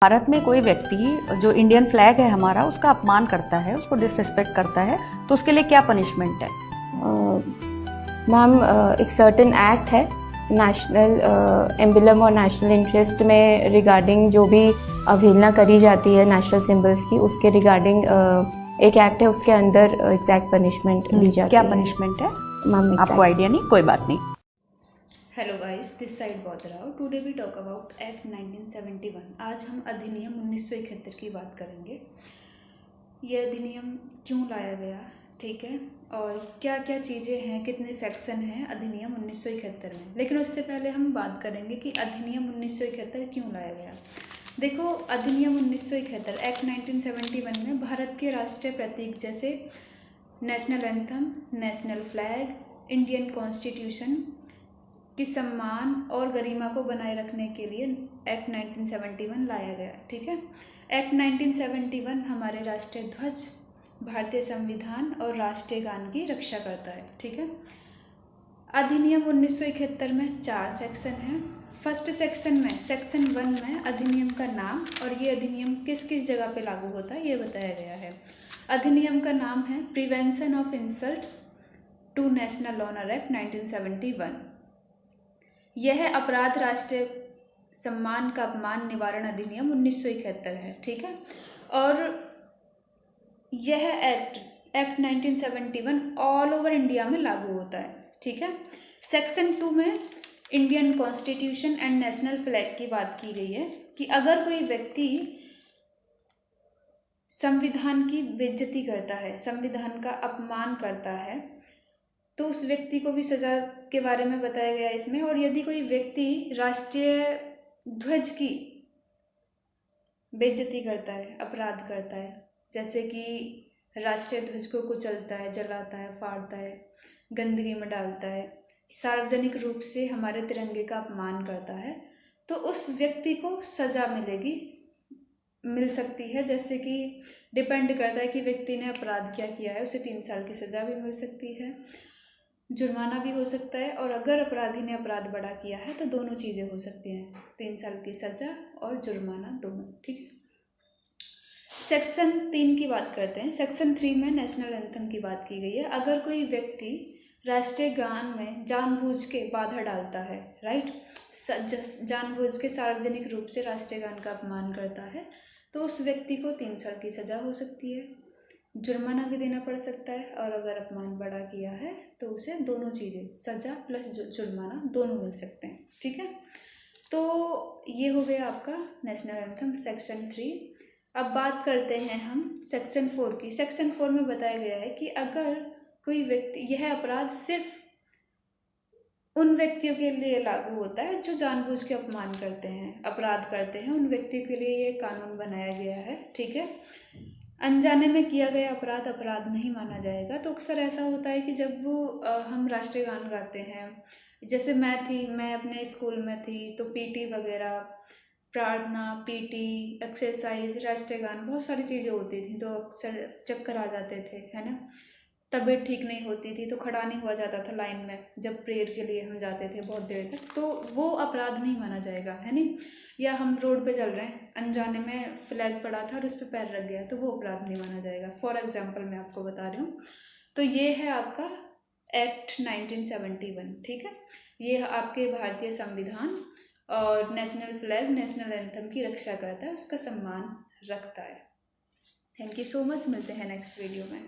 भारत में कोई व्यक्ति जो इंडियन फ्लैग है हमारा उसका अपमान करता है, उसको डिसरिस्पेक्ट करता है, तो उसके लिए क्या पनिशमेंट है? मैम एक सर्टेन एक्ट है नेशनल एम्बलम और नेशनल इंटरेस्ट में रिगार्डिंग जो भी अवहेलना करी जाती है नेशनल सिंबल्स की, उसके रिगार्डिंग एक एक्ट है, उसके अंदर एग्जैक्ट पनिशमेंट दी जाती है। क्या पनिशमेंट है मैम आपको आइडिया नहीं? कोई बात नहीं। हेलो गाइस, दिस साइड बॉदराव। Today we talk about act 1971। आज हम अधिनियम 1971 की बात करेंगे। यह अधिनियम क्यों लाया गया, ठीक है, और क्या क्या चीज़ें हैं, कितने सेक्शन हैं अधिनियम 1971 में। लेकिन उससे पहले हम बात करेंगे कि अधिनियम 1971 क्यों लाया गया। देखो, अधिनियम 1971 एक्ट 1971 में भारत के राष्ट्रीय प्रतीक जैसे national anthem, national flag, Indian constitution की सम्मान और गरिमा को बनाए रखने के लिए एक्ट 1971 लाया गया, ठीक है। एक्ट 1971 हमारे राष्ट्रीय ध्वज, भारतीय संविधान और राष्ट्रीय गान की रक्षा करता है, ठीक है। अधिनियम 1971 में 4 सेक्शन हैं। फर्स्ट सेक्शन में सेक्शन 1 में अधिनियम का नाम और ये अधिनियम किस किस जगह पे लागू होता है ये बताया गया है। अधिनियम का नाम है prevention of insults to national honour act 1971। यह अपराध राष्ट्रीय सम्मान का अपमान निवारण अधिनियम 1971 है, ठीक है। और यह एक्ट 1971 ऑल ओवर इंडिया में लागू होता है, ठीक है। सेक्शन 2 में Indian constitution and national flag की बात की गई है कि अगर कोई व्यक्ति संविधान की बेइज्जती करता है, संविधान का अपमान करता है, तो उस व्यक्ति को भी सज़ा के बारे में बताया गया इसमें। और यदि कोई व्यक्ति राष्ट्रीय ध्वज की बेइज्जती करता है, अपराध करता है, जैसे कि राष्ट्रीय ध्वज को कुचलता है, जलाता है, फाड़ता है, गंदगी में डालता है, सार्वजनिक रूप से हमारे तिरंगे का अपमान करता है, तो उस व्यक्ति को सज़ा मिल सकती है। जैसे कि डिपेंड करता है कि व्यक्ति ने अपराध क्या किया है, उसे 3 साल की सज़ा भी मिल सकती है, जुर्माना भी हो सकता है, और अगर अपराधी ने अपराध बड़ा किया है तो दोनों चीज़ें हो सकती हैं, 3 साल की सज़ा और जुर्माना दोनों, ठीक है। सेक्शन 3 की बात करते हैं। सेक्शन 3 में नेशनल एंथम की बात की गई है। अगर कोई व्यक्ति राष्ट्रीय गान में जानबूझ के बाधा डालता है, राइट, जानबूझ के सार्वजनिक रूप से राष्ट्रीय गान का अपमान करता है, तो उस व्यक्ति को 3 साल की सज़ा हो सकती है, जुर्माना भी देना पड़ सकता है, और अगर अपमान बड़ा किया है तो उसे दोनों चीज़ें, सज़ा प्लस जुर्माना दोनों मिल सकते हैं, ठीक है। तो ये हो गया आपका नेशनल एंथम सेक्शन 3। अब बात करते हैं हम सेक्शन 4 की। सेक्शन 4 में बताया गया है कि अगर कोई व्यक्ति, यह अपराध सिर्फ उन व्यक्तियों के लिए लागू होता है जो जानबूझ के अपमान करते हैं, अपराध करते हैं, उन व्यक्तियों के लिए ये कानून बनाया गया है, ठीक है। अनजाने में किया गया अपराध अपराध नहीं माना जाएगा। तो अक्सर ऐसा होता है कि जब हम राष्ट्रीय गान गाते हैं, जैसे मैं अपने स्कूल में थी तो पीटी वगैरह, प्रार्थना, पीटी, एक्सरसाइज, राष्ट्रीय गान, बहुत सारी चीज़ें होती थी, तो अक्सर चक्कर आ जाते थे, है ना। तबीयत ठीक नहीं होती थी तो खड़ा नहीं हुआ जाता था लाइन में, जब प्रेयर के लिए हम जाते थे बहुत देर तक, तो वो अपराध नहीं माना जाएगा, है नहीं। या हम रोड पे चल रहे हैं, अनजाने में फ्लैग पड़ा था और उस पर पैर रख गया, तो वो अपराध नहीं माना जाएगा। फॉर एग्जाम्पल मैं आपको बता रही हूँ। तो ये है आपका एक्ट 1971, ठीक है। ये आपके भारतीय संविधान और नेशनल फ्लैग, नेशनल एंथम की रक्षा करता है, उसका सम्मान रखता है। थैंक यू सो मच, मिलते हैं नेक्स्ट वीडियो में।